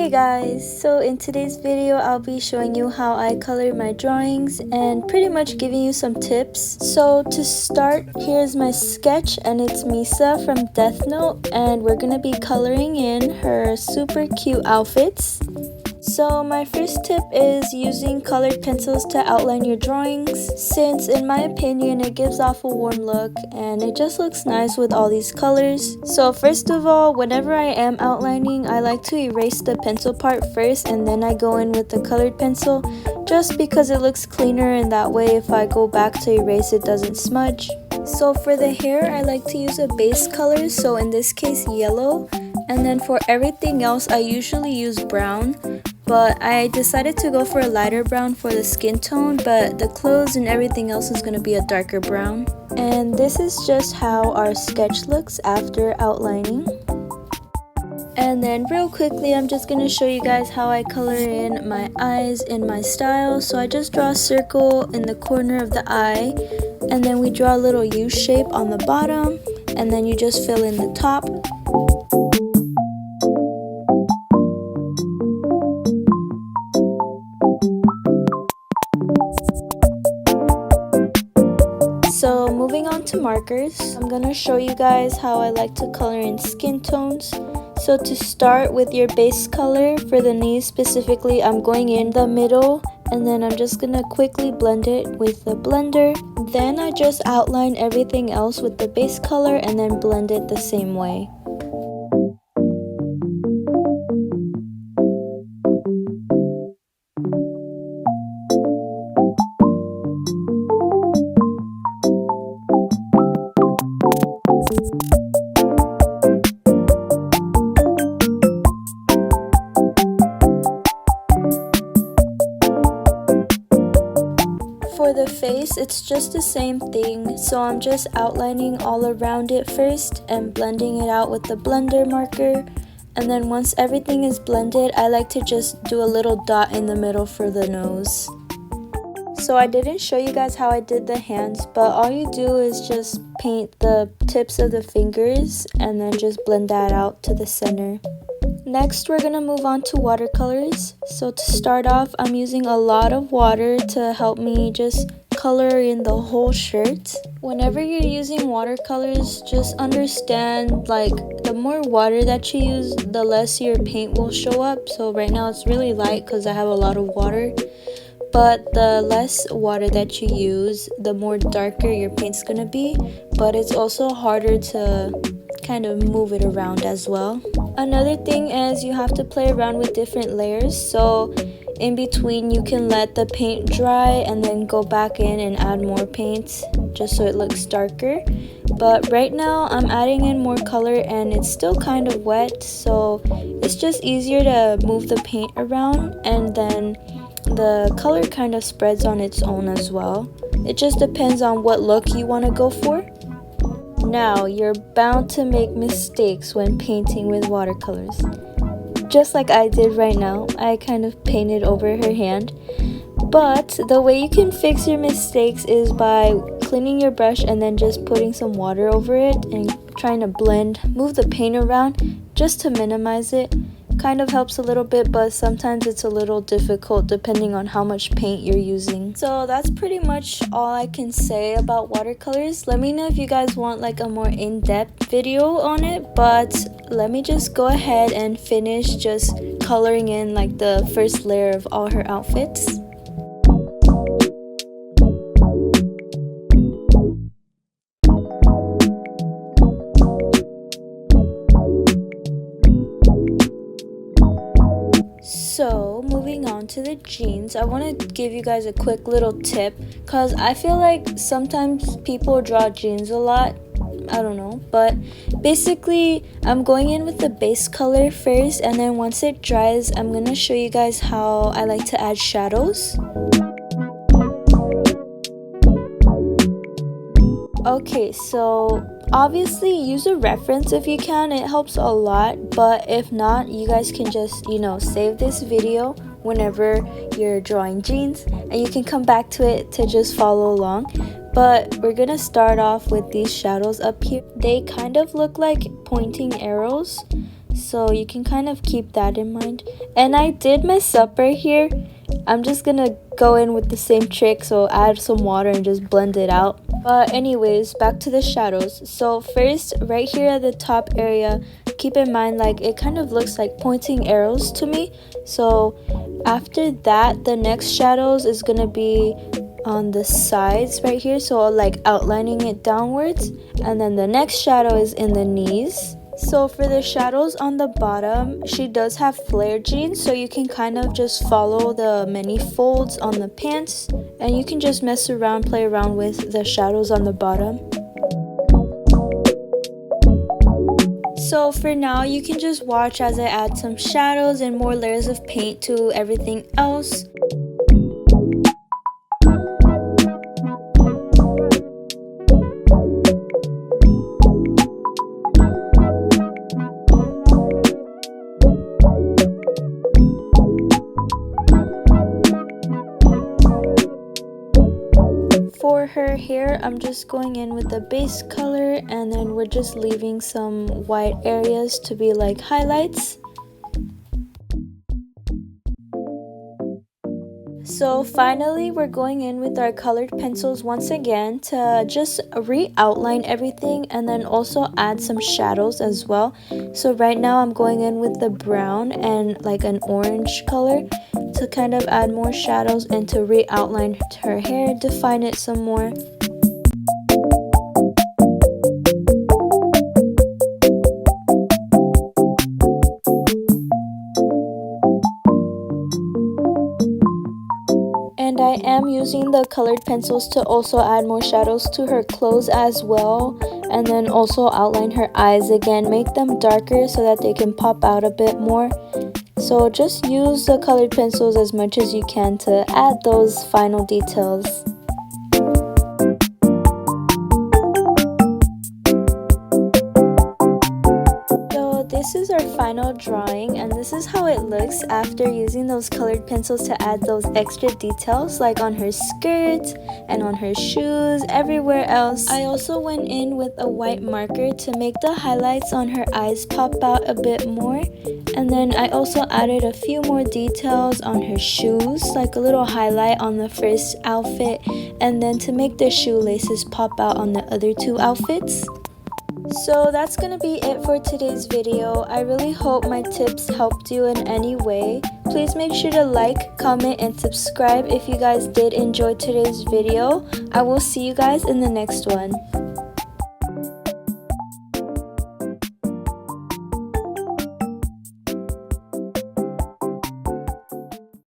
Hey guys, so in today's video I'll be showing you how I color my drawings and pretty much giving you some tips. So to start, here's my sketch and it's Misa from Death Note and we're gonna be coloring in her super cute outfits. So my first tip is using colored pencils to outline your drawings, since in my opinion it gives off a warm look and it just looks nice with all these colors. So first of all, whenever I am outlining, I like to erase the pencil part first and then I go in with the colored pencil, just because it looks cleaner and that way if I go back to erase it doesn't smudge. So for the hair, I like to use a base color, so in this case yellow, and then for everything else I usually use brown. But I decided to go for a lighter brown for the skin tone, but the clothes and everything else is going to be a darker brown. And this is just how our sketch looks after outlining. And then real quickly, I'm just going to show you guys how I color in my eyes in my style. So I just draw a circle in the corner of the eye, and then we draw a little U shape on the bottom, and then you just fill in the top. So moving on to markers, I'm going to show you guys how I like to color in skin tones. So to start with your base color, for the knees specifically, I'm going in the middle and then I'm just going to quickly blend it with the blender. Then I just outline everything else with the base color and then blend it the same way. For the face, it's just the same thing, so I'm just outlining all around it first and blending it out with the blender marker. And then once everything is blended, I like to just do a little dot in the middle for the nose. So I didn't show you guys how I did the hands, but all you do is just paint the tips of the fingers and then just blend that out to the center. Next, we're gonna move on to watercolors. So to start off, I'm using a lot of water to help me just color in the whole shirt. Whenever you're using watercolors, just understand, like, the more water that you use, the less your paint will show up. So right now it's really light because I have a lot of water. But the less water that you use, the more darker your paint's gonna be. But it's also harder to kind of move it around as well. Another thing is you have to play around with different layers, so in between you can let the paint dry and then go back in and add more paint just so it looks darker. But right now I'm adding in more color and it's still kind of wet, so it's just easier to move the paint around and then the color kind of spreads on its own as well. It just depends on what look you want to go for. Now, you're bound to make mistakes when painting with watercolors. Just like I did right now, I kind of painted over her hand. But the way you can fix your mistakes is by cleaning your brush and then just putting some water over it and trying to move the paint around just to minimize it. Kind of helps a little bit, but sometimes it's a little difficult depending on how much paint you're using. So that's pretty much all I can say about watercolors. Let me know if you guys want like a more in-depth video on it, but let me just go ahead and finish just coloring in like the first layer of all her outfits. So moving on to the jeans, I want to give you guys a quick little tip because I feel like sometimes people draw jeans a lot. I don't know, but basically I'm going in with the base color first, and then once it dries I'm going to show you guys how I like to add shadows. Okay, so obviously use a reference if you can, it helps a lot, but if not, you guys can just, save this video whenever you're drawing jeans and you can come back to it to just follow along. But we're gonna start off with these shadows up here. They kind of look like pointing arrows, so you can kind of keep that in mind. And I did mess up right here. I'm just gonna go in with the same trick, so add some water and just blend it out. But anyways, back to the shadows. So first, right here at the top area, keep in mind like it kind of looks like pointing arrows to me. So after that, the next shadows is gonna be on the sides right here, so like outlining it downwards, and then the next shadow is in the knees. So for the shadows on the bottom, she does have flare jeans, so you can kind of just follow the many folds on the pants, and you can just mess around, play around with the shadows on the bottom. So for now, you can just watch as I add some shadows and more layers of paint to everything else. For her hair, I'm just going in with the base color, and then we're just leaving some white areas to be like highlights. So finally, we're going in with our colored pencils once again to just re-outline everything and then also add some shadows as well. So right now I'm going in with the brown and like an orange color to kind of add more shadows and to re-outline her hair, define it some more. And I am using the colored pencils to also add more shadows to her clothes as well, and then also outline her eyes again, make them darker so that they can pop out a bit more. So just use the colored pencils as much as you can to add those final details. This is our final drawing, and this is how it looks after using those colored pencils to add those extra details like on her skirt and on her shoes, everywhere else. I also went in with a white marker to make the highlights on her eyes pop out a bit more, and then I also added a few more details on her shoes, like a little highlight on the first outfit, and then to make the shoelaces pop out on the other two outfits. So that's gonna be it for today's video. I really hope my tips helped you in any way. Please make sure to like, comment, and subscribe if you guys did enjoy today's video. I will see you guys in the next one.